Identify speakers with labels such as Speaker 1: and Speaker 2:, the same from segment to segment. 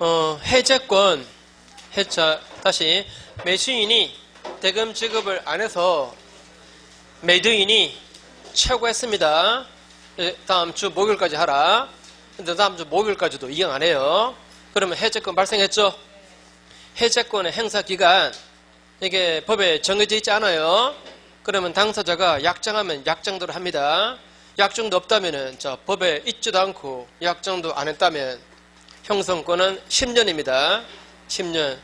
Speaker 1: 해제권, 다시 매수인이 대금 지급을 안 해서 매도인이 최고했습니다. 다음 주 목요일까지 하라. 근데 다음 주 목요일까지도 이행 안 해요. 그러면 해제권 발생했죠? 해제권의 행사 기간, 이게 법에 정해져 있지 않아요. 그러면 당사자가 약정하면 약정대로 합니다. 약정도 없다면은, 법에 있지도 않고 약정도 안 했다면 형성권은 10년입니다. 10년.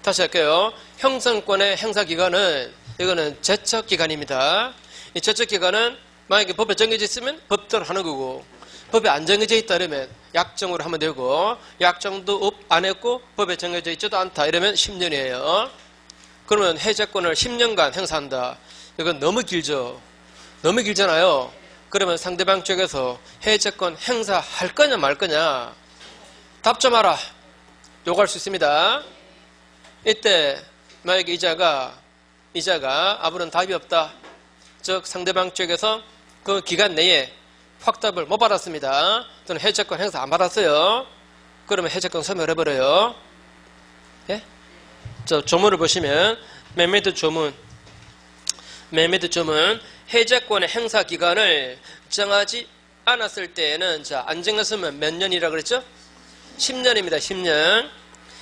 Speaker 1: 다시 할게요. 형성권의 행사 기간은, 이거는 제척 기간입니다. 이 제척 기간은 만약에 법에 정해져 있으면 법대로 하는 거고, 법에 안 정해져 있다 그러면 약정으로 하면 되고, 약정도 안 했고 법에 정해져 있지도 않다 이러면 10년이에요. 그러면 해제권을 10년간 행사한다. 이건 너무 길죠. 너무 길잖아요. 그러면 상대방 쪽에서 해제권 행사할 거냐 말 거냐 답 좀 하라 요구할 수 있습니다. 이때 만약에 이자가 아무런 답이 없다. 즉 상대방 쪽에서 그 기간 내에 확답을 못 받았습니다. 또는 해제권 행사 안 받았어요. 그러면 해제권 소멸해버려요. 예? 조문을 보시면 매매드 조문 해제권의 행사 기간을 정하지 않았을 때에는 안 정했으면 몇 년이라 그랬죠? 10년입니다. 10년.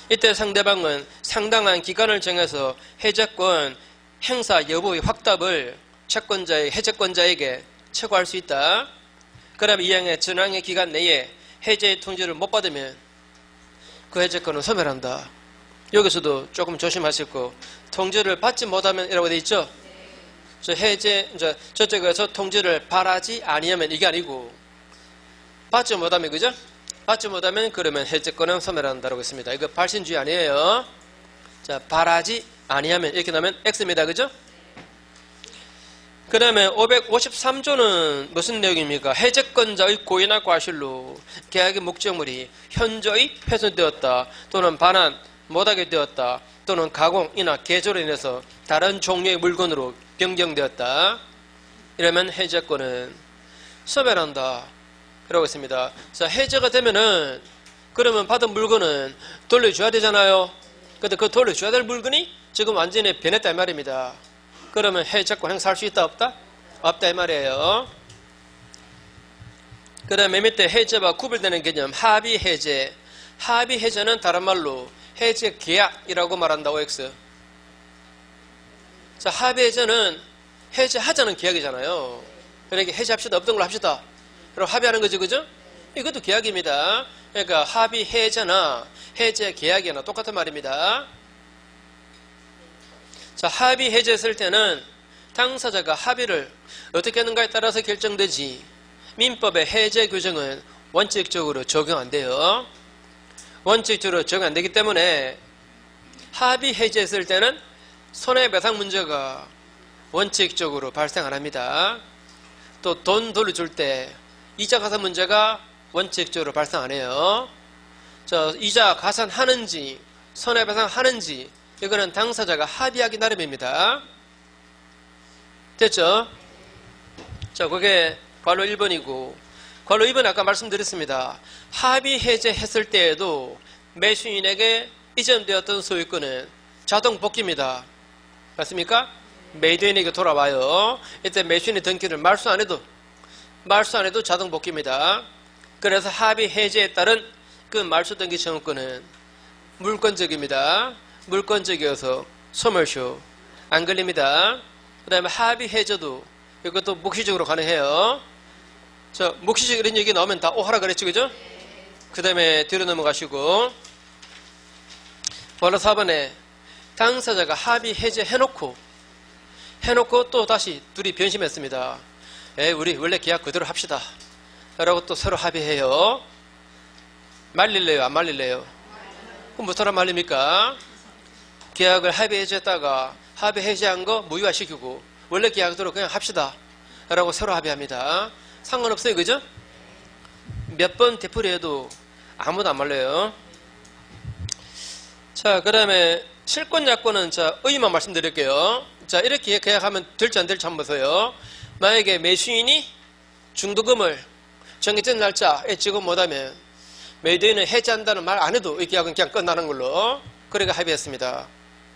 Speaker 1: 이때 상대방은 상당한 기간을 정해서 해제권 행사 여부의 확답을 해제권자에게 청구할 수 있다. 그럼 이행의 전항의 기간 내에 해제의 통지를 못 받으면 그 해제권은 소멸한다. 여기서도 조금 조심하시고, 통지를 받지 못하면 이라고 되어 있죠? 저쪽에서 통지를 바라지 아니하면 이게 아니고, 받지 못하면, 그죠? 받지 못하면 그러면 해제권은 소멸한다라고 했습니다. 이거 발신주의 아니에요. 바라지 아니하면 이렇게 나오면 X입니다. 그죠? 그 다음에 553조는 무슨 내용입니까? 해제권자의 고의나 과실로 계약의 목적물이 현저히 훼손되었다, 또는 반환 못하게 되었다, 또는 가공이나 개조로 인해서 다른 종류의 물건으로 변경되었다. 이러면 해제권은 소멸한다 라고 했습니다. 해제가 되면은 그러면 받은 물건은 돌려줘야 되잖아요. 근데 그 돌려줘야 될 물건이 지금 완전히 변했다 이 말입니다. 그러면 해제권 행사할 수 있다 없다? 없다 이 말이에요. 그 다음에 밑에 해제와 구별되는 개념 합의 해제. 합의 해제는 다른 말로 해제 계약이라고 말한다고 X. 합의 해제는 해제하자는 계약이잖아요. 그러니까 해제합시다. 없던 걸 합시다. 그럼 합의하는 거죠. 그죠? 이것도 계약입니다. 그러니까 합의 해제나 해제 계약이나 똑같은 말입니다. 합의 해제했을 때는 당사자가 합의를 어떻게 하는가에 따라서 결정되지, 민법의 해제 규정은 원칙적으로 적용 안 돼요. 원칙적으로 적용 안 되기 때문에 합의 해제했을 때는 손해배상 문제가 원칙적으로 발생 안 합니다. 또 돈 돌려줄 때 이자 가산 문제가 원칙적으로 발생 안 해요. 이자 가산하는지 손해배상 하는지 이거는 당사자가 합의하기 나름입니다. 됐죠? 그게 괄호 1번이고, 괄호 2번 아까 말씀드렸습니다. 합의 해제했을 때에도 매수인에게 이전되었던 소유권은 자동 복귀입니다. 맞습니까? 매도인에게 돌아와요. 이때 매수인의 등기를 말소 안 해도 자동 복귀입니다. 그래서 합의 해제에 따른 그 말소 등기 청구권은 물권적입니다. 물권적이어서 소멸시효 안 걸립니다. 그 다음에 합의 해제도 이것도 묵시적으로 가능해요. 묵시적 이런 얘기 나오면 다 오하라 그랬죠. 그죠? 그 다음에 뒤로 넘어가시고, 번호 4번에 당사자가 합의 해제 해놓고 또 다시 둘이 변심했습니다. 우리 원래 계약 그대로 합시다 라고 또 서로 합의해요. 말릴래요? 안 말릴래요? 그럼 무슨 사람 말립니까? 계약을 합의 해제했다가 합의 해제한 거 무효화시키고 원래 계약대로 그냥 합시다 라고 서로 합의합니다. 상관없어요. 그죠? 몇 번 되풀이해도 아무도 안 말려요. 그 다음에 실권 약권은 의의만 말씀드릴게요. 이렇게 계약하면 될지 안 될지 한번 보세요. 만약에 매수인이 중도금을 정해진 날짜에 지급 못하면 메이드인은 해지한다는 말 안 해도 이 계약은 그냥 끝나는 걸로 그렇게 합의했습니다.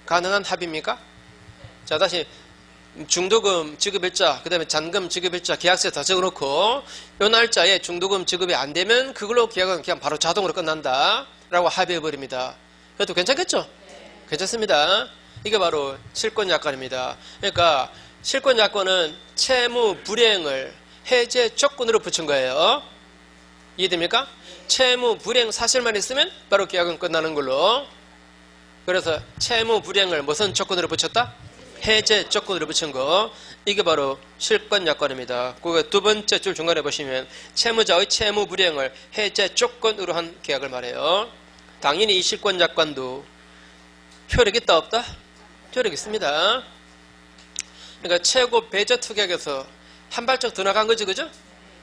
Speaker 1: 가능한 합의입니까? 자, 다시 중도금 지급일자, 그 다음에 잔금 지급일자 계약서에 다 적어놓고 요 날짜에 중도금 지급이 안 되면 그걸로 계약은 그냥 바로 자동으로 끝난다 라고 합의해버립니다. 그래도 괜찮겠죠? 괜찮습니다. 이게 바로 실권약관입니다. 그러니까 실권약관은 채무 불이행을 해제 조건으로 붙인 거예요. 이해됩니까? 채무 불이행 사실만 있으면 바로 계약은 끝나는 걸로. 그래서 채무 불이행을 무슨 조건으로 붙였다? 해제 조건으로 붙인 거. 이게 바로 실권약관입니다. 그 두 번째 줄 중간에 보시면 채무자의 채무 불이행을 해제 조건으로 한 계약을 말해요. 당연히 이 실권약관도 효력 있다 없다? 효력 있습니다. 그러니까 최고 배제 투격에서 한 발짝 더 나간 거지, 그죠?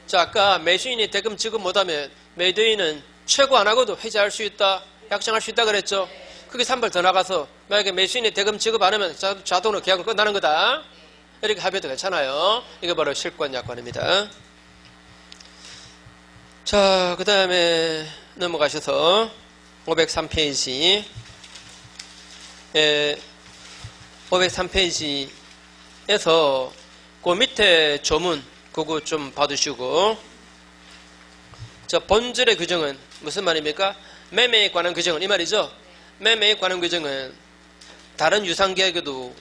Speaker 1: 자, 아까 매수인이 대금 지급 못하면 매도인은 최고 안 하고도 해지할 수 있다, 약정할 수 있다 그랬죠? 그게 3발 더 나가서 만약에 매수인이 대금 지급 안 하면 자동으로 계약은 끝나는 거다. 이렇게 합의해도 괜찮아요. 이게 바로 실권약관입니다. 자, 그 다음에 넘어가셔서 503페이지 503페이지에서 그 밑에 조문 그거 좀 봐두시고, 자, 본질의 규정은 무슨 말입니까? 매매에 관한 규정은 이 말이죠. 매매에 관한 규정은 다른 유상계약에도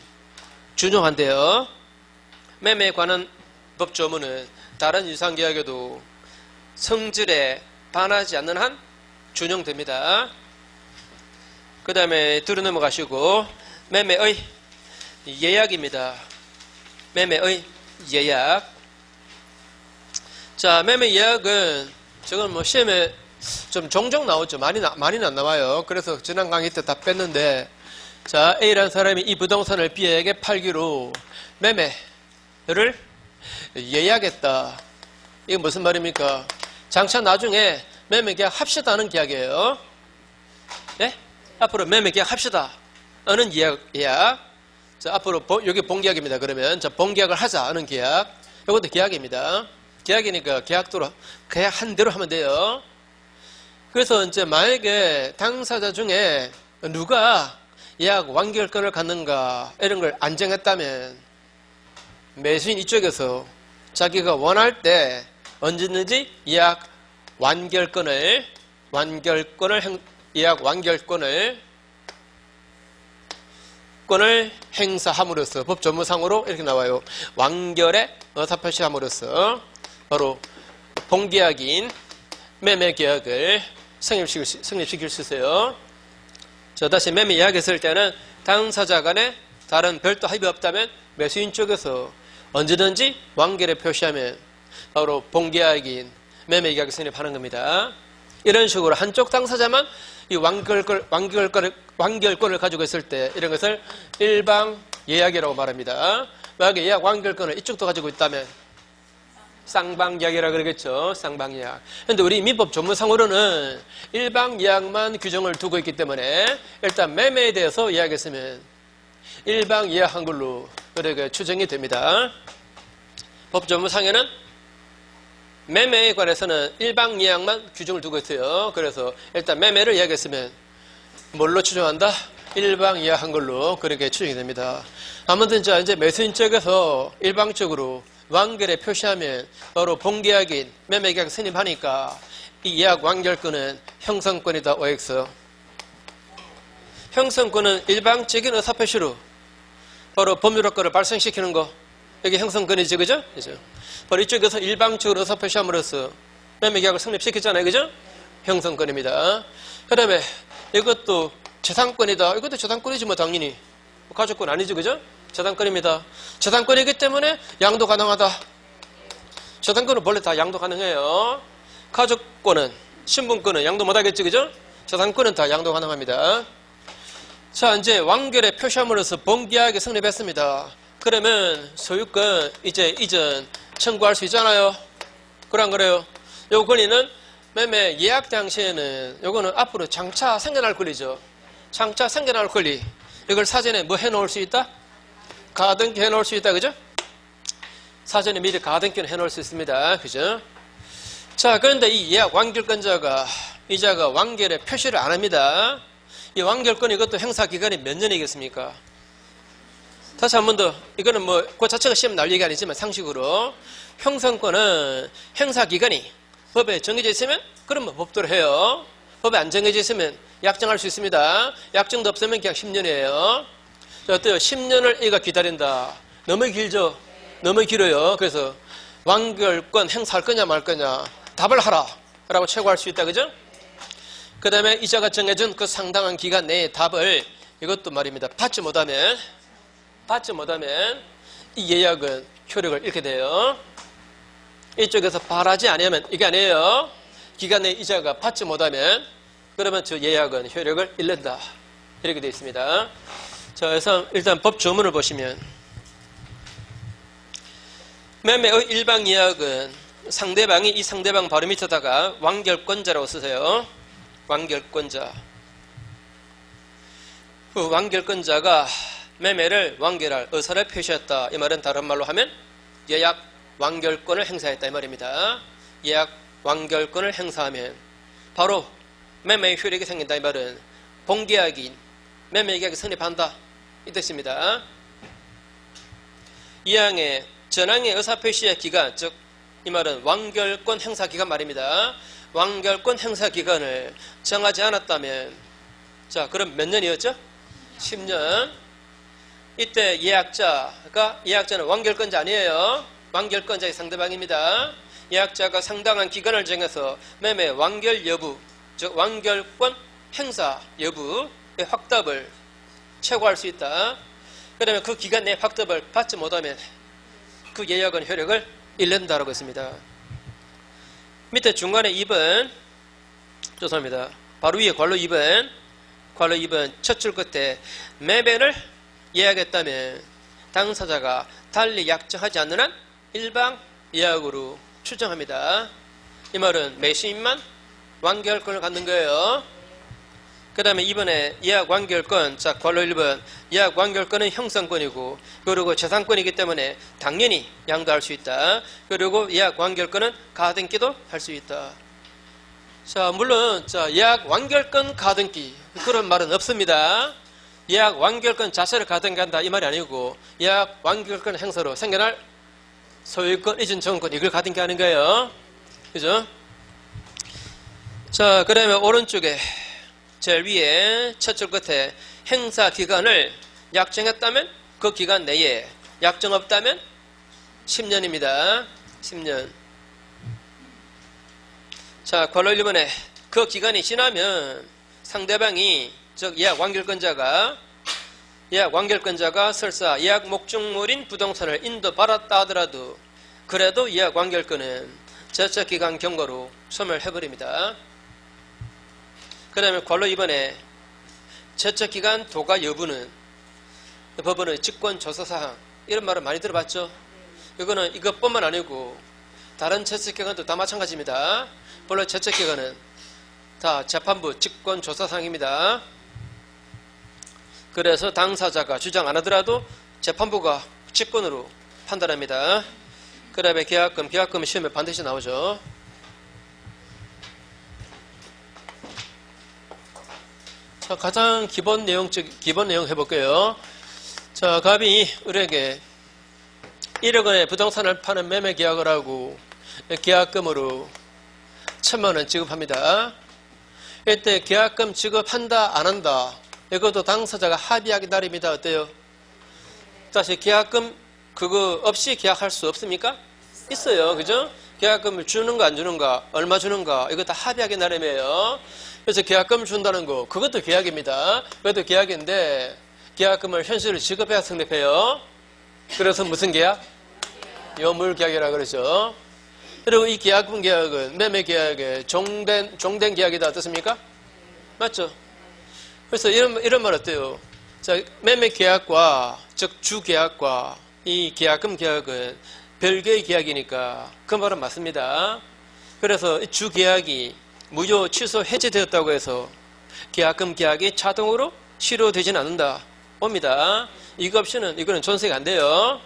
Speaker 1: 준용한대요. 매매에 관한 법조문은 다른 유상계약에도 성질에 반하지 않는 한 준용됩니다. 그 다음에 뒤로 넘어가시고 매매의 예약입니다. 매매의 예약. 자, 매매 예약은 저건 뭐 시험에 좀 종종 나오죠. 많이는 안 나와요. 그래서 지난 강의 때 다 뺐는데, 자, A라는 사람이 이 부동산을 B에게 팔기로 매매를 예약했다. 이게 무슨 말입니까? 장차 나중에 매매 계약 합시다 하는 계약이에요. 네? 앞으로 매매 계약 합시다 하는 예약. 자, 앞으로 여기 본계약입니다. 그러면 자, 본계약을 하자 하는 계약. 이것도 계약입니다. 계약이니까 계약한 대로 하면 돼요. 그래서 이제 만약에 당사자 중에 누가 예약 완결권을 갖는가 이런 걸 안 정했다면 매수인 이쪽에서 자기가 원할 때 언제든지 예약 완결권을 행사함으로써 법조문상으로 이렇게 나와요. 완결의 의사표시함으로써 바로 본계약인 매매계약을 성립시킬 수 있어요. 자, 다시 매매 예약했을 때는 당사자 간에 다른 별도 합의 없다면 매수인 쪽에서 언제든지 완결에 표시하면 바로 본계약인 매매계약을 성립하는 겁니다. 이런 식으로 한쪽 당사자만 이 완결권을 가지고 있을 때 이런 것을 일방 예약이라고 말합니다. 만약에 예약 완결권을 이쪽도 가지고 있다면 쌍방예약이라 그러겠죠. 쌍방예약. 그런데 우리 민법 조문상으로는 일방예약만 규정을 두고 있기 때문에 일단 매매에 대해서 예약했으면 일방예약한 걸로 그렇게 추정이 됩니다. 법 조문상에는 매매에 관해서는 일방예약만 규정을 두고 있어요. 그래서 일단 매매를 예약했으면 뭘로 추정한다? 일방예약한 걸로 그렇게 추정이 됩니다. 아무튼 자, 이제 매수인 쪽에서 일방적으로 완결에 표시하면 바로 본계약인 매매계약 성립하니까 이 예약 완결권은 형성권이다. OX. 형성권은 일방적인 의사표시로 바로 법률효과를 발생시키는 거. 이게 형성권이지, 그죠? 그죠? 바로 이쪽에서 일방적으로 의사표시함으로써 매매계약을 성립시켰잖아요, 그죠? 형성권입니다. 그 다음에 이것도 재산권이다. 이것도 재산권이지 뭐 당연히. 가족권 아니지, 그죠? 재산권입니다. 재산권이기 때문에 양도 가능하다. 재산권은 원래 다 양도 가능해요. 가족권은, 신분권은 양도 못하겠지, 그죠? 재산권은 다 양도 가능합니다. 자, 이제 완결에 표시함으로써 본계약이 성립했습니다. 그러면 소유권 이제 이전 청구할 수 있잖아요. 그래 안 그래요? 요 권리는 매매 예약 당시에는 요거는 앞으로 장차 생겨날 권리죠. 장차 생겨날 권리. 이걸 사전에 뭐 해놓을 수 있다? 가등기 해놓을 수 있다, 그죠? 사전에 미리 가등기는 해놓을 수 있습니다, 그죠? 자, 그런데 이 예약 완결권자가 이자가 완결에 표시를 안 합니다. 이 완결권 이것도 행사 기간이 몇 년이겠습니까? 다시 한 번 더, 이거는 뭐 그 자체가 시험 날 얘기 아니지만 상식으로 형성권은 행사 기간이 법에 정해져 있으면 그러면 법대로 해요. 법에 안 정해져 있으면 약정할 수 있습니다. 약정도 없으면 그냥 10년이에요. 어때요? 10년을 얘가 기다린다. 너무 길죠? 너무 길어요. 그래서 완결권 행사할 거냐 말 거냐 답을 하라 라고 최고할 수 있다. 그죠? 그 다음에 이자가 정해준 그 상당한 기간 내에 답을 이것도 말입니다. 받지 못하면 이 예약은 효력을 잃게 돼요. 이쪽에서 바라지 않으면 이게 아니에요. 기간 내 이자가 받지 못하면 그러면 저 예약은 효력을 잃는다. 이렇게 되어 있습니다. 자, 그래서 일단 법 조문을 보시면 매매의 일방 예약은 상대방이 이 상대방 바로 밑에다가 완결권자라고 쓰세요. 완결권자. 그 완결권자가 매매를 완결할 의사를 표시했다. 이 말은 다른 말로 하면 예약 완결권을 행사했다 이 말입니다. 예약 완결권을 행사하면 바로 매매의 효력이 생긴다 이 말은 본계약인 매매계약이 성립한다 이 뜻입니다. 이항의 전항의 의사표시의 기간, 즉 이 말은 완결권 행사 기간 말입니다. 완결권 행사 기간을 정하지 않았다면 자 그럼 몇 년이었죠? 10년. 이때 예약자는 완결권자 아니에요. 완결권자의 상대방입니다. 예약자가 상당한 기간을 정해서 매매 완결 여부, 즉 완결권 행사 여부의 확답을 최고할 수 있다. 그러면 그 기간 내에 확답을 받지 못하면 그 예약은 효력을 잃는다라고 했습니다. 밑에 중간에 2번 죄송합니다. 바로 위에 괄호 2번 첫 줄 끝에 매매를 예약했다면 당사자가 달리 약정하지 않는 한 일방 예약으로 추정합니다. 이 말은 매수인만 완결권을 갖는 거예요. 그 다음에 이번에 예약 완결권, 자 괄호 1번 예약 완결권은 형성권이고 그리고 재산권이기 때문에 당연히 양도할 수 있다. 그리고 예약 완결권은 가등기도 할 수 있다. 자 물론 자 예약 완결권 가등기 그런 말은 없습니다. 예약 완결권 자체를 가등기한다 이 말이 아니고 예약 완결권 행사로 생겨날 소유권, 이전 정권 이걸 가등기하는 거예요. 그죠? 자 그러면 오른쪽에 제일 위에 첫 줄 끝에 행사 기간을 약정했다면 그 기간 내에 약정 없다면 10년입니다. 10년. 자 괄호 1번에 그 기간이 지나면 상대방이 즉 예약 완결권자가 설사 예약 목적물인 부동산을 인도받았다 하더라도 그래도 예약 완결권은 제척기간 경과로 소멸해버립니다. 그 다음에 괄호 2번에 제척기간 도가 여부는 법원의 직권조사사항 이런 말을 많이 들어봤죠. 이거는 이것뿐만 아니고 다른 제척기간도 다 마찬가지입니다. 본래 제척기간은 다 재판부 직권조사사항입니다. 그래서 당사자가 주장 안 하더라도 재판부가 직권으로 판단합니다. 그 다음에 계약금은 시험에 반드시 나오죠. 자, 가장 기본 내용 해볼게요. 자, 갑이 을에게 1억 원의 부동산을 파는 매매 계약을 하고 계약금으로 1,000만 원 지급합니다. 이때 계약금 지급한다 안 한다 이것도 당사자가 합의하기 나름이다. 어때요? 다시 계약금 그거 없이 계약할 수 없습니까? 있어요. 그죠? 계약금을 주는가 안 주는가 얼마 주는가 이거 다 합의하기 나름이에요. 그래서 계약금을 준다는 거 그것도 계약입니다. 그것도 계약인데 계약금을 현실로 지급해야 성립해요. 그래서 무슨 계약? 여물계약이라고 그러죠. 그리고 이 계약금 계약은 매매 계약의 종된 계약이다. 어떻습니까? 맞죠? 그래서 이런 말 어때요? 자, 매매 계약과 즉 주 계약과 이 계약금 계약은 별개의 계약이니까 그 말은 맞습니다. 그래서 주 계약이 무효 취소 해제되었다고 해서 계약금 계약이 자동으로 실효되지는 않는다 봅니다. 이거 없이는 이거는 존속이 안 돼요.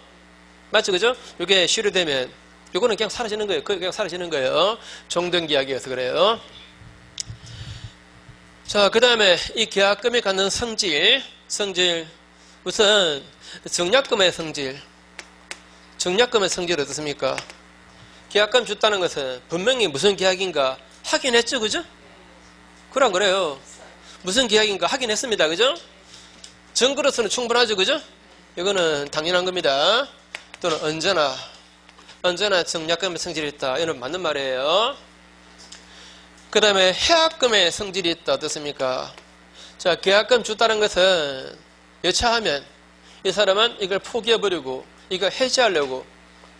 Speaker 1: 맞죠? 그죠? 이게 실효되면 이거는 그냥 사라지는 거예요. 그냥 사라지는 거예요. 종된 계약이어서 그래요. 자, 그 다음에 이 계약금이 갖는 성질 우선 정략금의 성질. 정략금의 성질 어떻습니까? 계약금 줬다는 것은 분명히 무슨 계약인가 확인했죠, 그죠? 그럼 그래요. 무슨 계약인가 확인했습니다, 그죠? 증거로서는 충분하죠, 그죠? 이거는 당연한 겁니다. 또는 언제나 정략금의 성질이 있다. 이건 맞는 말이에요. 그 다음에 해약금의 성질이 있다. 어떻습니까? 자, 계약금 줬다는 것은 여차하면 이 사람은 이걸 포기해버리고 이거 해지하려고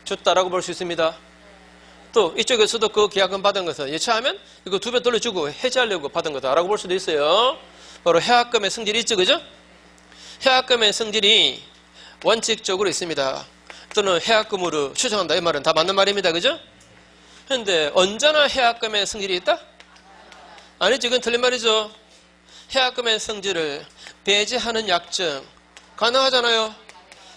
Speaker 1: 줬다라고 볼 수 있습니다. 또 이쪽에서도 그 계약금 받은 것은 여차하면 이거 2배 돌려주고 해지하려고 받은 거다라고 볼 수도 있어요. 바로 해약금의 성질이 있죠, 그죠? 해약금의 성질이 원칙적으로 있습니다. 또는 해약금으로 추정한다. 이 말은 다 맞는 말입니다, 그죠? 그런데 언제나 해약금의 성질이 있다? 아니죠. 그건 틀린 말이죠. 해약금의 성질을 배제하는 약정 가능하잖아요.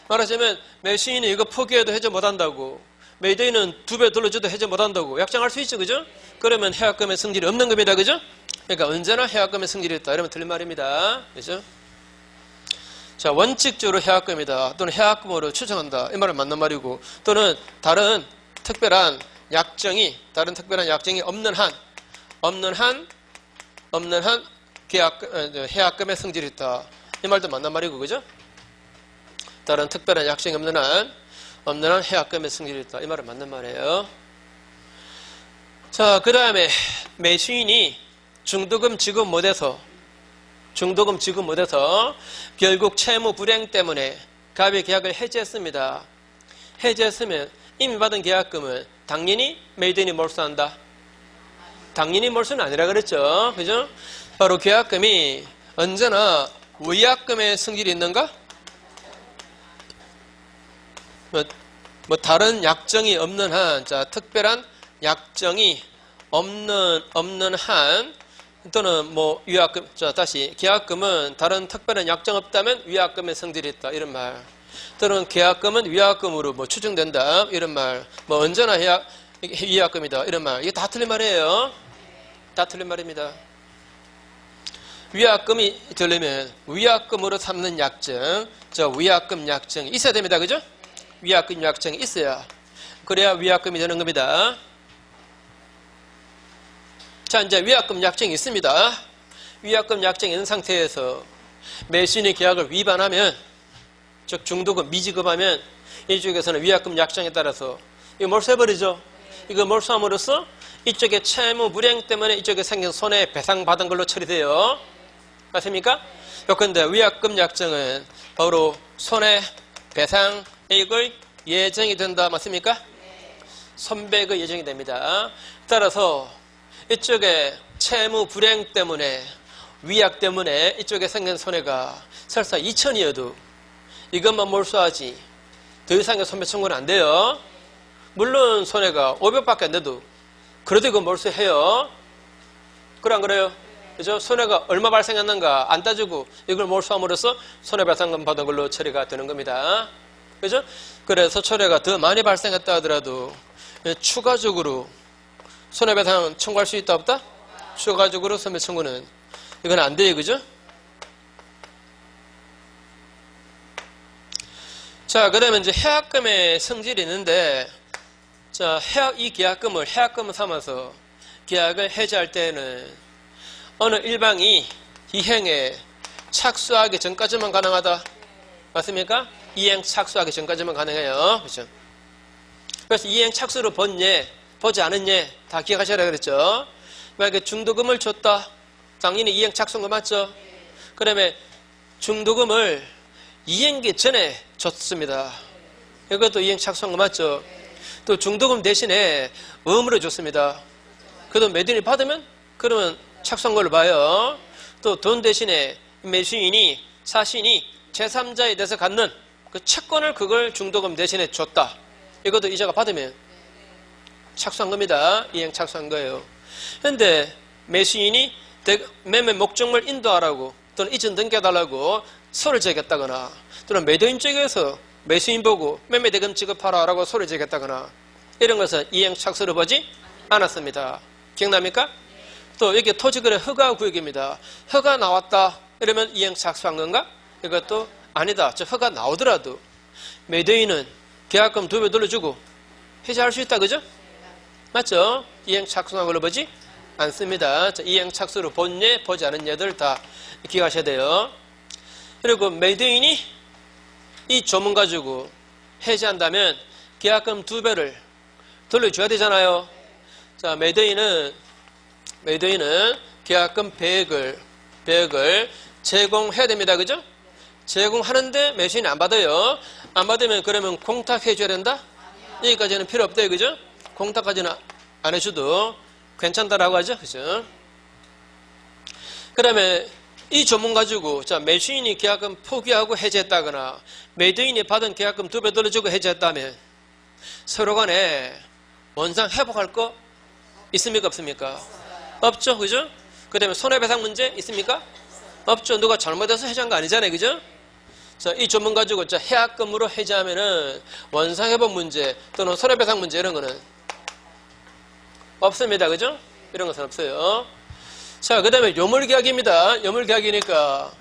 Speaker 1: 말하자면 매수인이 이거 포기해도 해제 못한다고, 매도인은 2배 돌려줘도 해제 못한다고 약정할 수 있죠, 그죠? 그러면 해약금의 성질이 없는 겁니다, 그죠? 그러니까 언제나 해약금의 성질이 있다. 이러면 틀린 말입니다, 그죠? 자, 원칙적으로 해약금이다 또는 해약금으로 추정한다. 이 말은 맞는 말이고, 또는 다른 특별한 약정이 없는 한 해약금의 성질이 있다. 이 말도 맞는 말이고, 그죠? 다른 특별한 약정이 없는 한 해약금의 성질이 있다. 이 말은 맞는 말이에요. 자, 그 다음에 매수인이 중도금 지급 못해서 결국 채무 불이행 때문에 갑의 계약을 해지했습니다. 해지했으면 이미 받은 계약금은 당연히 매도인이 몰수한다. 당연히 몰수는 아니라 그랬죠, 그죠? 바로 계약금이 언제나 위약금의 성질이 있는가? 뭐 다른 약정이 없는 한, 자, 특별한 약정이 없는 한, 또는 뭐 위약금, 자, 다시 계약금은 다른 특별한 약정 없다면 위약금의 성질이 있다. 이런 말. 또는 계약금은 위약금으로 뭐 추정된다. 이런 말. 뭐 언제나 위약금이다. 이런 말. 이게 다 틀린 말이에요. 다 틀린 말입니다. 위약금이 되려면 위약금으로 삼는 약정, 저 위약금 약정이 있어야 됩니다. 그죠? 위약금 약정이 있어야, 그래야 위약금이 되는 겁니다. 자, 이제 위약금 약정이 있습니다. 위약금 약정이 있는 상태에서 매수인의 계약을 위반하면, 즉 중도금 미지급하면 이쪽에서는 위약금 약정에 따라서 이거 몰수해버리죠. 이거 몰수함으로써 이쪽에 채무 불이행 때문에 이쪽에 생긴 손해 배상받은 걸로 처리돼요. 맞습니까? 요컨대 위약금 약정은 바로 손해 배상액의 예정이 된다. 맞습니까? 손배액의 예정이 됩니다. 따라서 이쪽에 채무 불이행 때문에, 위약 때문에 이쪽에 생긴 손해가 설사 2천이어도 이것만 몰수하지 더 이상의 손배 청구는 안 돼요. 물론 손해가 500밖에 안 돼도 그래도 이거 몰수해요. 그래 안 그래요? 그죠? 손해가 얼마 발생했는가 안 따지고 이걸 몰수함으로써 손해배상금 받은 걸로 처리가 되는 겁니다. 그죠? 그래서 손해가 더 많이 발생했다 하더라도 추가적으로 손해배상 청구할 수 있다 없다? 추가적으로 손해 청구는 이건 안 돼요. 그죠? 자, 그 다음에 이제 해약금의 성질이 있는데, 자, 이 계약금을 해약금을 삼아서 계약을 해지할 때는 어느 일방이 이행에 착수하기 전까지만 가능하다. 맞습니까? 이행 착수하기 전까지만 가능해요. 그렇죠? 그래서 이행 착수로 본 예, 보지 않은 예 다 기억하셔야 그랬죠. 만약에 중도금을 줬다. 당연히 이행 착수한 거 맞죠? 그러면 중도금을 이행기 전에 줬습니다. 이것도 이행 착수한 거 맞죠? 또 중도금 대신에 의무로 줬습니다. 그 돈 매도인이 받으면 그러면 착수한 걸로 봐요. 또 돈 대신에 매수인이, 사신이 제3자에 대해서 갖는 그 채권을 그걸 중도금 대신에 줬다. 이것도 이자가 받으면 착수한 겁니다. 이행 착수한 거예요. 그런데 매수인이 매매 목적물 인도하라고 또는 이전 등기해달라고 소를 제기했다거나, 또는 매도인 쪽에서 매수인 보고 매매대금 지급하라라고 소를 제기했다거나, 이런 것은 이행 착수를 보지 않았습니다. 기억납니까? 또 이게 토지거래 허가 구역입니다. 허가 나왔다. 이러면 이행 착수한 건가? 이것도 아니다. 저 허가 나오더라도 매도인은 계약금 2배 돌려주고 해지할 수 있다. 그죠? 맞죠? 이행 착수한 걸로 보지 않습니다. 이행 착수로 본 예, 보지 않은 예들 다 기억하셔야 돼요. 그리고 매도인이 이 조문 가지고 해지한다면 계약금 2배를 돌려줘야 되잖아요. 자, 매도인은 계약금 100을 제공해야 됩니다. 그죠? 제공하는데 매수인이 안 받아요. 안 받으면 그러면 공탁해줘야 된다? 여기까지는 필요 없대요. 그죠? 공탁까지는 안 해줘도 괜찮다라고 하죠. 그죠? 그 다음에 이 조문 가지고 자, 매수인이 계약금 포기하고 해지했다거나 매도인이 받은 계약금 2배 돌려주고 해지했다면 서로 간에 원상 회복할 거 있습니까? 없습니까? 없죠. 그죠? 그 다음에 손해배상 문제 있습니까? 없죠. 누가 잘못해서 해지한 거 아니잖아요. 그죠? 자, 이 조문 가지고 자, 해약금으로 해지하면은 원상 회복 문제 또는 손해배상 문제 이런 거는 없습니다. 그죠? 이런 것은 없어요. 자, 그 다음에 요물계약입니다. 요물계약이니까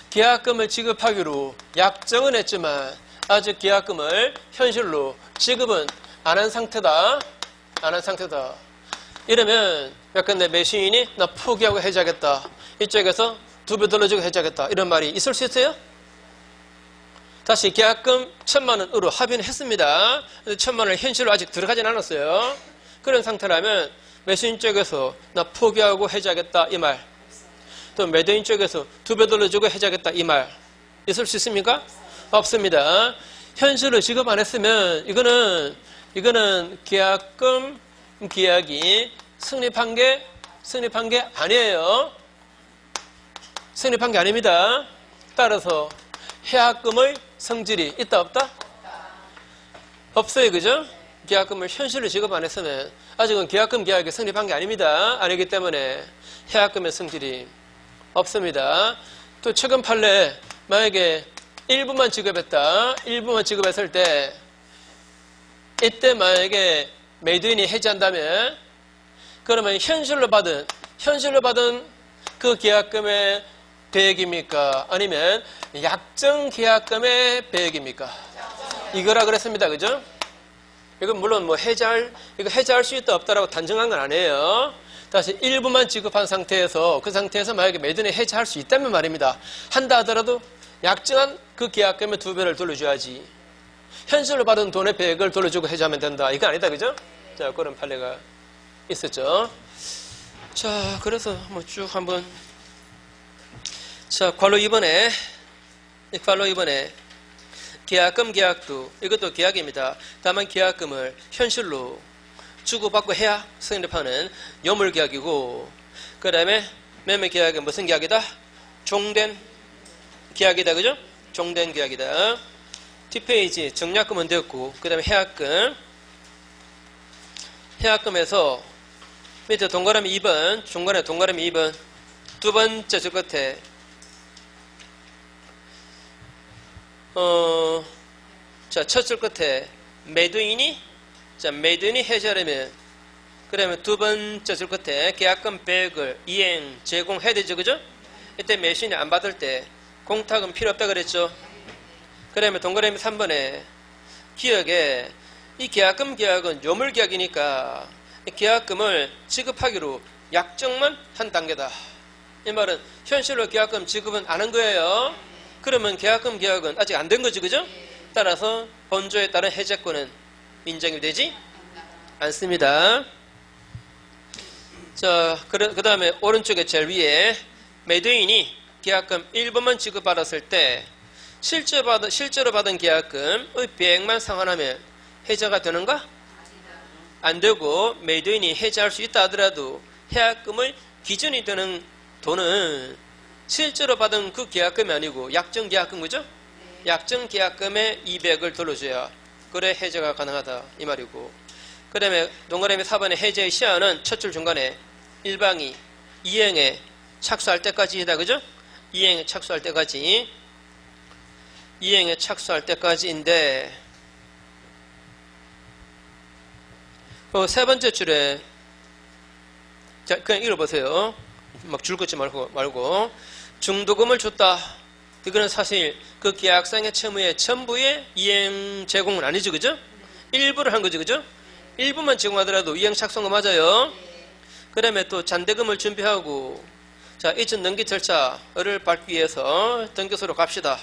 Speaker 1: 계약금을 지급하기로 약정은 했지만 아직 계약금을 현실로 지급은 안 한 상태다. 안 한 상태다. 이러면 약간내 매수인이 나 포기하고 해지하겠다. 이쪽에서 2배 돌려주고 해지하겠다. 이런 말이 있을 수 있어요? 다시 계약금 1,000만 원으로 합의는 했습니다. 1,000만 원을 현실로 아직 들어가진 않았어요. 그런 상태라면 매수인 쪽에서 나 포기하고 해지하겠다 이 말, 또 매도인 쪽에서 2배 돌려주고 해지하겠다 이 말 있을 수 있습니까? 없습니다. 현실로 지급 안 했으면 이거는 계약금 계약이 성립한 게 아니에요. 성립한 게 아닙니다. 따라서 해약금의 성질이 있다 없다? 없어요. 그죠? 계약금을 현실로 지급 안 했으면 아직은 계약금 계약이 성립한 게 아닙니다. 아니기 때문에 해약금의 성질이 없습니다. 또 최근 판례 만약에 일부만 지급했다. 일부만 지급했을 때 이때 만약에 매도인이 해지한다면 그러면 현실로 받은 그 계약금의 배액입니까? 아니면 약정 계약금의 배액입니까? 이거라 그랬습니다. 그죠? 이건 물론 뭐 해지할 수 있다 없다라고 단정한 건 아니에요. 다시 일부만 지급한 상태에서 그 상태에서 만약에 매도인이 해지할 수 있다면 말입니다. 한다 하더라도 약정한 그 계약금의 2배를 돌려줘야지. 현실로 받은 돈의 배액을 돌려주고 해지하면 된다. 이거 아니다. 그죠? 자, 그런 판례가 있었죠. 자, 그래서 뭐 쭉 한번 자, 관로 2번에 계약금 계약도 이것도 계약입니다. 다만 계약금을 현실로 주고받고 해야 성립하는 요물계약이고, 그 다음에 매매계약은 무슨 계약이다? 종된 계약이다. 그죠? 종된 계약이다. 뒷페이지 정약금은 되었고, 그 다음에 해약금에서 밑에 동그라미 2번, 중간에 동그라미 2번, 두 번째 줄 끝에 자, 첫 줄 끝에 매도인이 해지하려면 그러면 두 번째 줄 끝에 계약금 100을 이행 제공해야 되죠. 그죠? 이때 매수인이 안 받을 때 공탁은 필요 없다 그랬죠. 그러면 동그라미 3번에 기억에 이 계약금 계약은 요물계약이니까 계약금을 지급하기로 약정만 한 단계다. 이 말은 현실로 계약금 지급은 안 한 거예요. 그러면 계약금 계약은 아직 안 된 거지. 그죠? 따라서 본조에 따른 해제권은 인정이 되지 않습니다. 자, 그 다음에 오른쪽에 제일 위에 매도인이 계약금 1번만 지급받았을 때 실제로 받은 계약금의 배액만 상환하면 해제가 되는가? 안 되고, 매도인이 해제할 수 있다 하더라도 해약금의 기준이 되는 돈은 실제로 받은 그 계약금이 아니고 약정 계약금. 그죠? 약정 계약금의 200을 돌려줘야 그래 해제가 가능하다 이 말이고, 그 다음에 동그라미 4번의 해제의 시한은 첫 줄 중간에 1방이 이행에 착수할 때까지이다. 그죠? 이행에 착수할 때까지인데, 세 번째 줄에 자, 그냥 읽어보세요. 막 줄 긋지 말고. 중도금을 줬다. 이거는 사실 그 계약상의 채무의 전부의 이행 제공은 아니죠, 그죠? 일부를 한 거죠, 그죠? 일부만 제공하더라도 이행 착수한 거 맞아요. 그 다음에 또 잔대금을 준비하고, 자, 이전 등기 절차를 밟기 위해서 등기소로 갑시다.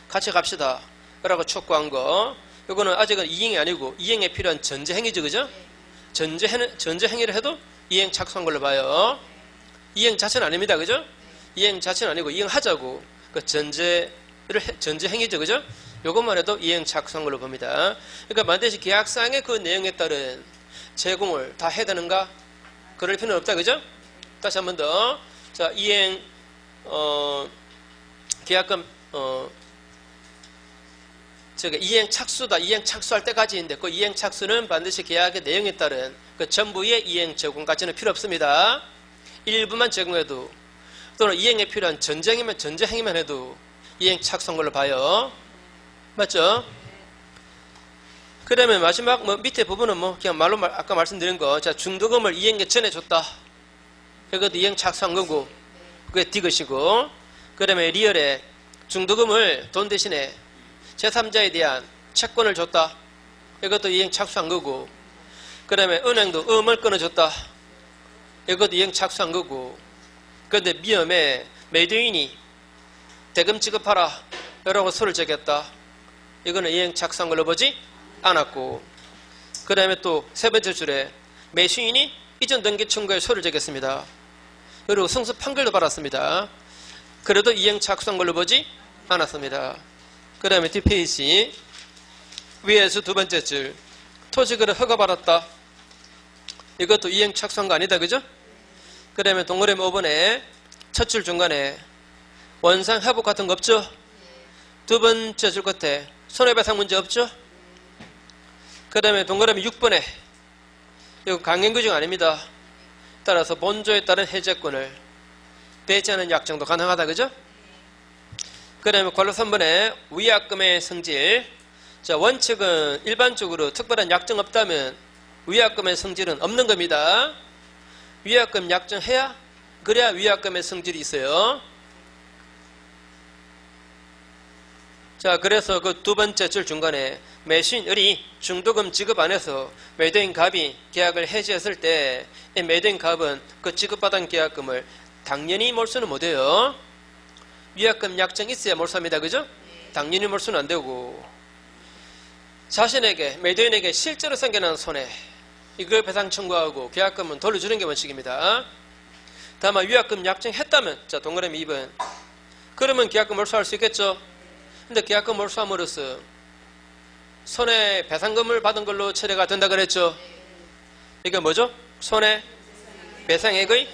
Speaker 1: 같이 갑시다. 라고 촉구한 거. 이거는 아직은 이행이 아니고 이행에 필요한 전제행위죠, 그죠? 전제행위를 해도 이행 착수한 걸로 봐요. 이행 자체는 아닙니다, 그죠? 이행 자체는 아니고 이행하자고 그 전제행위죠, 그죠? 이것만 해도 이행 착수한 걸로 봅니다. 그러니까 반드시 계약상의 그 내용에 따른 제공을 다 해야 되는가? 그럴 필요는 없다, 그죠? 다시 한 번 더. 자, 이행 계약금 이행 착수다. 이행 착수할 때까지인데 그 이행 착수는 반드시 계약의 내용에 따른 그 전부의 이행 제공까지는 필요 없습니다. 일부만 제공해도 또는 이행에 필요한 전제행위만 해도 이행 착수한 걸로 봐요. 맞죠? 그 다음에 마지막 밑에 부분은 그냥 말로 아까 말씀드린 거. 자, 중도금을 이행에 전에 줬다. 이것도 이행 착수한 거고 그게 디귿이고, 그 다음에 리얼에 중도금을 돈 대신에 제3자에 대한 채권을 줬다. 이것도 이행 착수한 거고, 그 다음에 은행도 음을 끊어줬다. 이것도 이행 착수한 거고, 그런데 미음에 매도인이 대금 지급하라 라고 서를 제기했다. 이거는 이행 착수한 걸로 보지 않았고, 그 다음에 또 세 번째 줄에 매수인이 이전 등기 청구에 서를 제기했습니다. 그리고 승소 판결도 받았습니다. 그래도 이행 착수한 걸로 보지 않았습니다. 그 다음에 뒷페이지 위에서 두 번째 줄 토지거래 허가받았다. 이것도 이행 착수한 거 아니다, 그죠? 그 다음에 동그라미 5번에 첫 줄 중간에 원상 회복 같은 거 없죠? 두 번째 줄 끝에 손해배상 문제 없죠? 그 다음에 동그라미 6번에 이거 강행규정 아닙니다. 따라서 본조에 따른 해제권을 배제하는 약정도 가능하다, 그죠? 그 다음에 괄호 3번에 위약금의 성질. 자, 원칙은 일반적으로 특별한 약정 없다면 위약금의 성질은 없는 겁니다. 위약금 약정해야 그래야 위약금의 성질이 있어요. 자, 그래서 그 두 번째 줄 중간에 매수인 을이 중도금 지급 안 해서 매도인 갑이 계약을 해지했을 때 이 매도인 갑은 그 지급받은 계약금을 당연히 몰수는 못해요. 위약금 약정이 있어야 몰수합니다, 그죠? 당연히 몰수는 안 되고, 자신에게 매도인에게 실제로 생겨난 손해 이걸 배상 청구하고 계약금은 돌려주는 게 원칙입니다. 다만 위약금 약정했다면, 자, 동그라미 2번, 그러면 계약금 몰수할 수 있겠죠? 근데 계약금 몰수함으로써 손해배상금을 받은 걸로 처리가 된다 그랬죠? 이게 뭐죠? 손해배상액의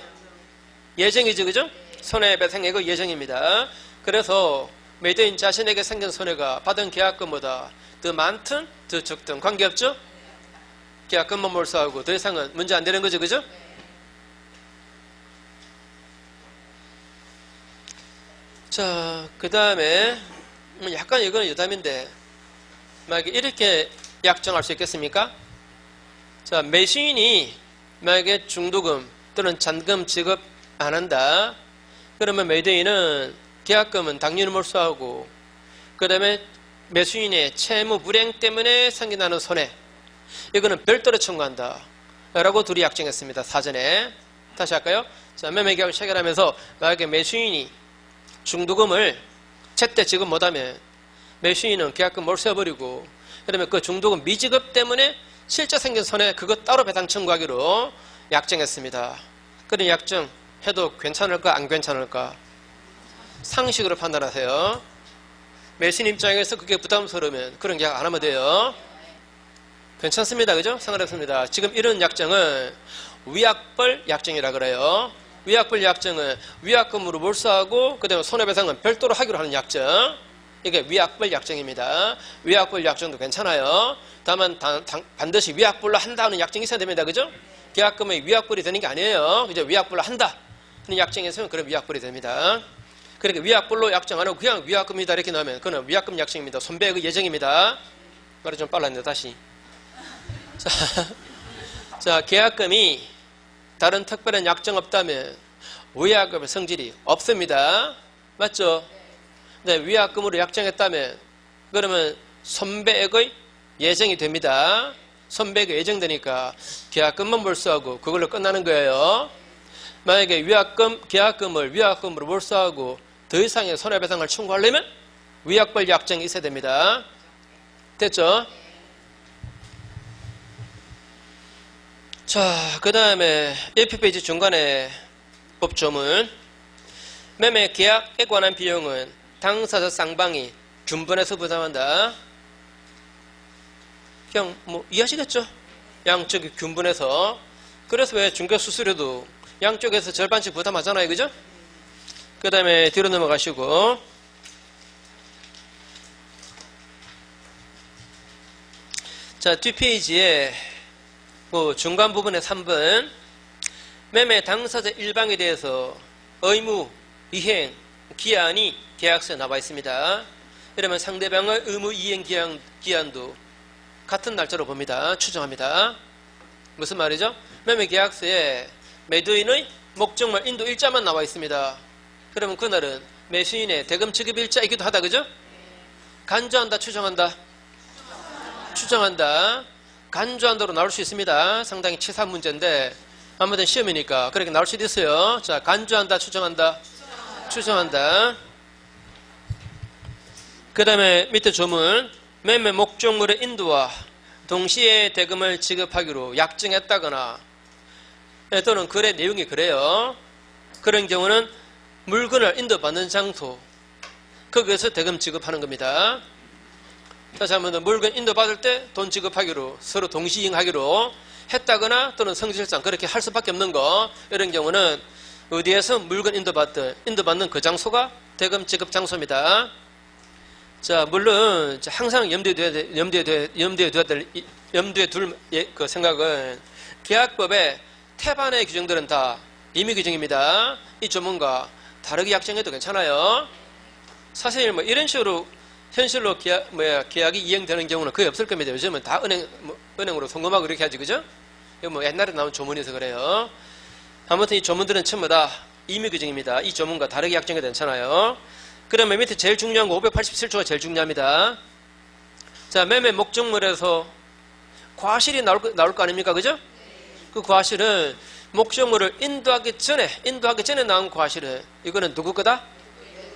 Speaker 1: 예정이죠, 그죠? 손해배상액의 예정입니다. 그래서 매도인 자신에게 생긴 손해가 받은 계약금보다 더 많든 더 적든 관계없죠? 계약금만 몰수하고 더 이상은 문제 안 되는 거죠, 그죠? 자, 그 다음에 약간 이건 유담인데 만약에 이렇게 약정할 수 있겠습니까? 자, 매수인이 만약에 중도금 또는 잔금 지급 안 한다. 그러면 매도인은 계약금은 당연히 몰수하고, 그 다음에 매수인의 채무 불이행 때문에 생겨나는 손해 이거는 별도로 청구한다 라고 둘이 약정했습니다. 사전에. 다시 할까요? 자, 매매계약을 체결하면서 만약에 매수인이 중도금을 제때 지급 못하면 매수인은 계약금 몰수해버리고, 그 다음에 그 중도금 미지급 때문에 실제 생긴 손해 그거 따로 배상 청구하기로 약정했습니다. 그런 약정 해도 괜찮을까 안 괜찮을까 상식으로 판단하세요. 매수인 입장에서 그게 부담스러우면 그런 계약 안 하면 돼요. 괜찮습니다, 그죠? 상관없습니다. 지금 이런 약정은 위약벌 약정이라 그래요. 위약벌 약정은 위약금으로 몰수하고 그 다음에 손해배상은 별도로 하기로 하는 약정, 이게 위약벌 약정입니다. 위약벌 약정도 괜찮아요. 다만 반드시 위약벌로 한다는 약정이 있어야 됩니다, 그죠? 계약금의 위약벌이 되는 게 아니에요. 그죠? 위약벌로 한다 하는 약정이 있으면 그런 위약벌이 됩니다. 그러니까 위약벌로 약정 안 하고 그냥 위약금이다 이렇게 나오면 그건 위약금 약정입니다. 손배의 예정입니다. 말이 좀 빨랐네요. 다시. 자, 계약금이 다른 특별한 약정 없다면 위약금의 성질이 없습니다. 맞죠? 네, 위약금으로 약정했다면 그러면 손배액의 예정이 됩니다. 손배액이 예정되니까 계약금만 몰수하고 그걸로 끝나는 거예요. 만약에 계약금을 위약금으로 몰수하고 더 이상의 손해배상을 청구하려면 위약벌 약정이 있어야 됩니다. 됐죠? 자, 그 다음에 1페이지 중간에 법조문. 매매 계약에 관한 비용은 당사자 쌍방이 균분해서 부담한다. 그냥 뭐 이해하시겠죠? 양쪽이 균분해서. 그래서 왜 중개수수료도 양쪽에서 절반씩 부담하잖아요. 그죠? 그 다음에 뒤로 넘어가시고 자, 뒷페이지에 그 중간 부분의 3번 매매 당사자 일방에 대해서 의무, 이행, 기한이 계약서에 나와 있습니다. 이러면 상대방의 의무 이행 기한도 같은 날짜로 봅니다. 추정합니다. 무슨 말이죠? 매매 계약서에 매도인의 목적물 인도 일자만 나와 있습니다. 그러면 그날은 매수인의 대금 지급 일자이기도 하다. 그죠? 간주한다, 추정한다? 추정한다. 간주한다로 나올 수 있습니다. 상당히 치사한 문제인데 아무튼 시험이니까 그렇게 나올 수도 있어요. 자, 간주한다, 추정한다? 추정한다. 그 다음에 밑에 조문. 매매 목적물의 인도와 동시에 대금을 지급하기로 약정했다거나 또는 거래 내용이 그래요. 그런 경우는 물건을 인도받는 장소 거기에서 대금 지급하는 겁니다. 다시 한번 물건 인도받을 때 돈 지급하기로 서로 동시이행하기로 했다거나 또는 성질상 그렇게 할 수밖에 없는 거 이런 경우는 어디에서 물건 인도받는 그 장소가 대금 지급 장소입니다. 자, 물론 항상 염두에 둘 그 생각은 계약법의 태반의 규정들은 다 임의 규정입니다. 이 조문과 다르게 약정해도 괜찮아요. 사실 뭐 이런 식으로 현실로 계약이 이행되는 경우는 거의 없을 겁니다. 요즘은 다 은행으로 송금하고 이렇게 하지, 그죠? 이거 뭐 옛날에 나온 조문에서 그래요. 아무튼 이 조문들은 전부 다 임의 규정입니다. 이 조문과 다르게 약정해도 괜찮아요. 그러면 밑에 제일 중요한 거 587조가 제일 중요합니다. 자, 매매 목적물에서 과실이 나올 거 아닙니까? 그죠? 그 과실은 목적물을 인도하기 전에 나온 과실은 이거는 누구 거다?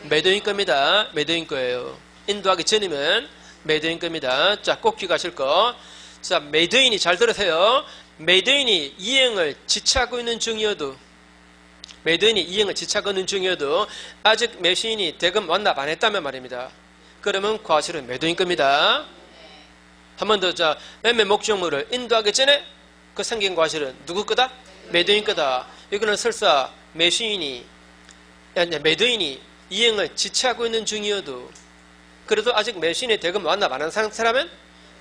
Speaker 1: 매도인 겁니다. 매도인 거예요. 인도하기 전이면 매도인 겁니다. 자, 꼭 기억하실 거. 자, 매도인이 잘 들으세요. 매도인이 이행을 지체하고 있는 중이어도 아직 매수인이 대금 완납 안 했다면 말입니다. 그러면 과실은 매도인 겁니다. 한 번 더. 자, 매매 목적물을 인도하기 전에 그 생긴 과실은 누구 거다? 매도인 거다. 이거는 설사 매도인이 이행을 지체하고 있는 중이어도 그래도 아직 매수인의 대금 완납 안 한 상태라면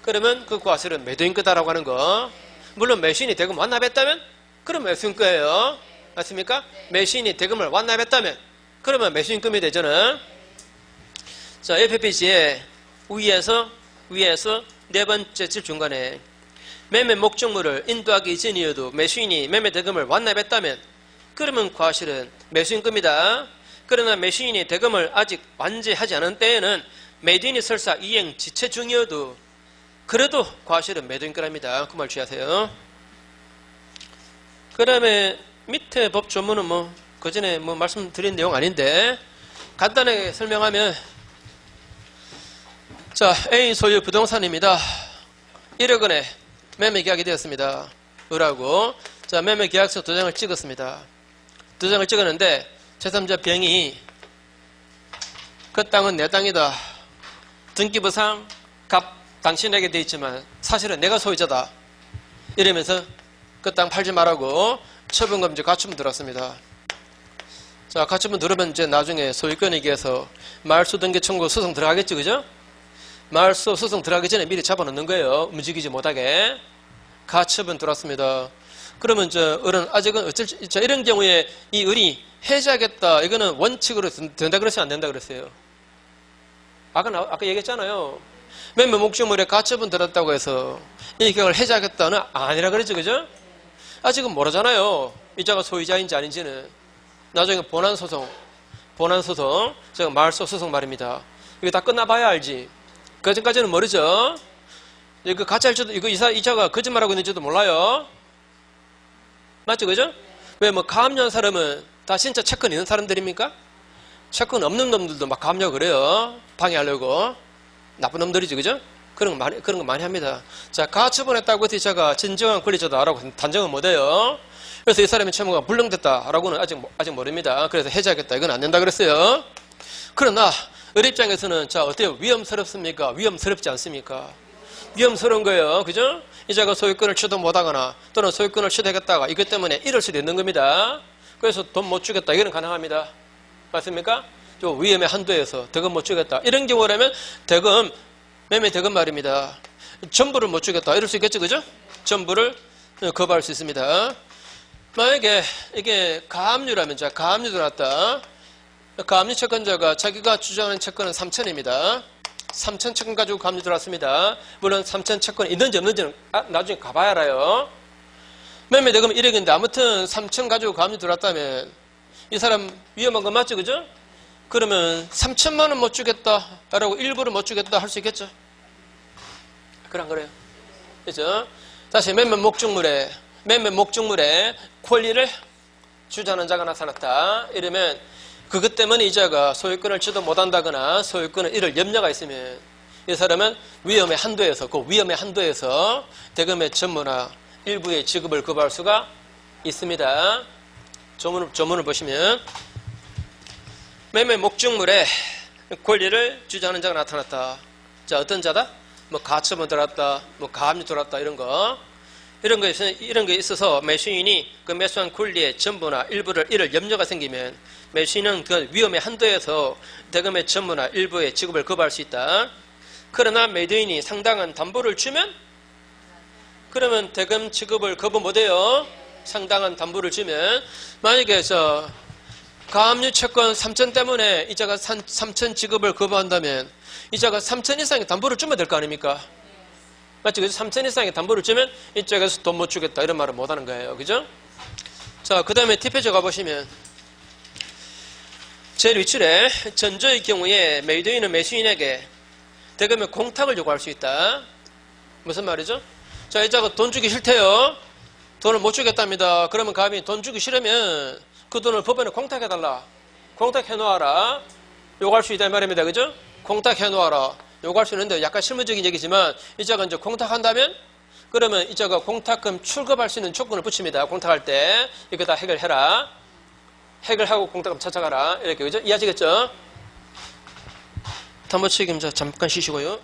Speaker 1: 그러면 그 과실은 매도인 거다라고 하는 거. 물론 매수인이 대금 완납했다면 그럼 매수인 거예요. 맞습니까? 매수인이 대금을 완납했다면 그러면 매수인금이 되잖아. 자, 옆에 페이지에 위에서 네 번째 줄 중간에 매매 목적물을 인도하기 전이어도 매수인이 매매 대금을 완납했다면 그러면 과실은 매수인금이다. 그러나 매수인이 대금을 아직 완제하지 않은 때에는 매도인이 설사 이행 지체 중이어도 그래도 과실은 매도인 거랍니다. 그 말 주의하세요. 그 다음에 밑에 법 조문은 그 전에 말씀드린 내용 아닌데 간단하게 설명하면 자, A 소유 부동산입니다. 1억 원에 매매 계약이 되었습니다. 을하고 자, 매매 계약서 도장을 찍었습니다. 도장을 찍었는데 제3자 B형이 그 땅은 내 땅이다. 등기부상 값 당신에게 돼 있지만 사실은 내가 소유자다. 이러면서 그 땅 팔지 말라고 처분금지 가처분 들었습니다. 자, 가처분 들으면 이제 나중에 소유권에 의해서 말소 등기 청구 소송 들어가겠죠, 그죠? 말소 소송 들어가기 전에 미리 잡아놓는 거예요. 움직이지 못하게. 가처분 들었습니다. 그러면 을은 아직은 이런 경우에 이 을이 해지하겠다. 이거는 원칙으로 된다 그랬어요, 안 된다 그랬어요? 아까 얘기했잖아요. 매매 목적물에 가처분 들었다고 해서 이 계약을 해지하겠다는 아니라 그랬죠, 그죠? 아직은 모르잖아요. 이자가 소유자인지 아닌지는 나중에 본안소송, 제가 말소 소송 말입니다. 이거 다 끝나봐야 알지. 그 전까지는 모르죠. 이거 가짜일지도, 이거 이자가 거짓말하고 있는지도 몰라요. 맞죠, 그죠? 왜 뭐 가압류한 사람은 다 진짜 채권 있는 사람들입니까? 채권 없는 놈들도 막 가압류하고 그래요. 방해하려고. 나쁜 놈들이지, 그죠? 그런 거 많이 합니다. 자, 가처분했다고 해서 이자가 진정한 권리자다라고 단정은 못해요. 그래서 이 사람의 채무가 불능됐다라고는 아직 모릅니다. 그래서 해지하겠다. 이건 안 된다 그랬어요. 그러나 을 입장에서는 자, 어때요? 위험스럽습니까? 위험스럽지 않습니까? 위험스러운 거예요. 그죠? 이자가 소유권을 취득 못하거나 또는 소유권을 취득했다가 이것 때문에 이럴 수도 있는 겁니다. 그래서 돈 못 주겠다. 이거는 가능합니다. 맞습니까? 좀 위험의 한도에서 대금 못 주겠다. 이런 경우라면 대금, 매매 대금 말입니다. 전부를 못 주겠다. 이럴 수 있겠죠. 그죠? 전부를 거부할 수 있습니다. 만약에 이게 가압류라면, 자, 가압류 들어왔다. 가압류 채권자가 자기가 주장하는 채권은 3천입니다. 3천 채권 가지고 가압류 들어왔습니다. 물론 3천 채권이 있는지 없는지는 나중에 가봐야 알아요. 매매 대금 1억인데 아무튼 3천 가지고 가압류 들어왔다면 이 사람 위험한 거 맞죠, 그죠? 그러면 3천만 원 못 주겠다라고 일부를 못 주겠다 할 수 있겠죠? 그래 안 그래요? 그죠? 다시 매매 목적물에 권리를 주장하는 자가 나타났다. 이러면 그것 때문에 이자가 소유권을 취득 못한다거나 소유권을 잃을 염려가 있으면 이 사람은 위험의 한도에서 대금의 전부나 일부의 지급을 거부할 수가 있습니다. 조문을 보시면 매매 목적물에 권리를 주장하는 자가 나타났다. 자, 어떤 자다? 뭐 가처분 들어왔다, 뭐 가압류 들어왔다 이런 게 있어서 매수인이 그 매수한 권리의 전부나 일부를 잃을 염려가 생기면 매수인은 그 위험의 한도에서 대금의 전부나 일부의 지급을 거부할 수 있다. 그러나 매도인이 상당한 담보를 주면 그러면 대금 지급을 거부 못해요. 상당한 담보를 주면 만약에 가압류 채권 3천 때문에 이자가 3천 지급을 거부한다면 이자가 3천 이상의 담보를 주면 될 거 아닙니까? 맞죠? 그래서 3천 이상의 담보를 주면 이쪽에서 돈 못 주겠다 이런 말을 못 하는 거예요. 그죠? 자, 그 다음에 뒷페이지 가보시면 제일 위줄에 전조의 경우에 매도인은 매수인에게 대금의 공탁을 요구할 수 있다. 무슨 말이죠? 자, 이자가 돈 주기 싫대요. 돈을 못 주겠답니다. 그러면 가압이 돈 주기 싫으면 그 돈을 법원에 공탁해달라. 공탁해놓아라. 요구할 수 있다 이 말입니다. 그죠? 공탁해놓아라. 요구할 수 있는데 약간 실무적인 얘기지만 이자가 이제 공탁한다면 그러면 이자가 공탁금 출급할 수 있는 조건을 붙입니다. 공탁할 때 이거 다 해결해라. 해결하고 공탁금 찾아가라. 이렇게 그죠? 이해하시겠죠? 담보 책임자 잠깐 쉬시고요.